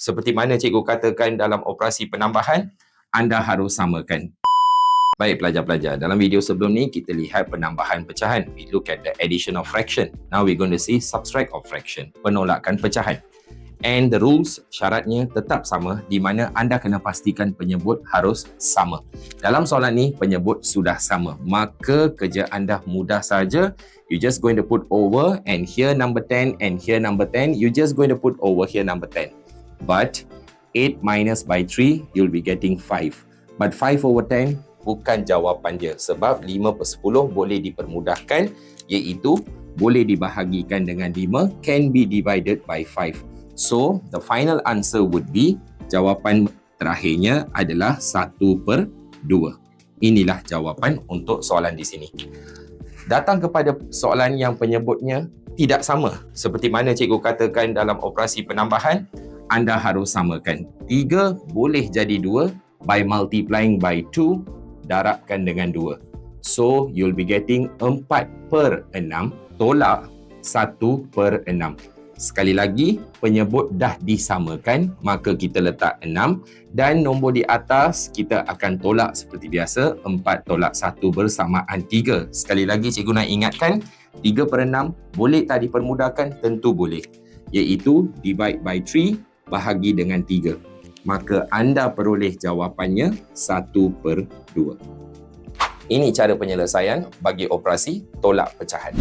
Seperti mana cikgu katakan dalam operasi penambahan, anda harus samakan. Baik pelajar-pelajar, dalam video sebelum ni kita lihat penambahan pecahan. We look at the addition of fraction. Now we're going to see subtract of fraction, penolakan pecahan. And the rules, syaratnya tetap sama, di mana anda kena pastikan penyebut harus sama. Dalam soalan ni, penyebut sudah sama. Maka kerja anda mudah saja. You just going to put over and here number 10 and here number 10. You just going to put over here number 10. But 8 minus by 3, you'll be getting 5. But 5 over 10 bukan jawapan dia. Sebab 5 per 10 boleh dipermudahkan, iaitu boleh dibahagikan dengan 5, can be divided by 5. So, the final answer would be, jawapan terakhirnya adalah 1 per 2. Inilah jawapan untuk soalan di sini. Datang kepada soalan yang penyebutnya tidak sama. Seperti mana cikgu katakan dalam operasi penambahan, anda harus samakan. 3 boleh jadi 2 by multiplying by 2, darabkan dengan 2. So, you'll be getting 4 per 6 tolak 1 per 6. Sekali lagi, penyebut dah disamakan, maka kita letak 6 dan nombor di atas kita akan tolak seperti biasa, 4 tolak 1 bersamaan 3. Sekali lagi cikgu nak ingatkan, 3 per 6 boleh tak dipermudahkan? Tentu boleh. Iaitu divide by 3 bahagi dengan 3. Maka anda peroleh jawapannya 1 per 2. Ini cara penyelesaian bagi operasi tolak pecahan.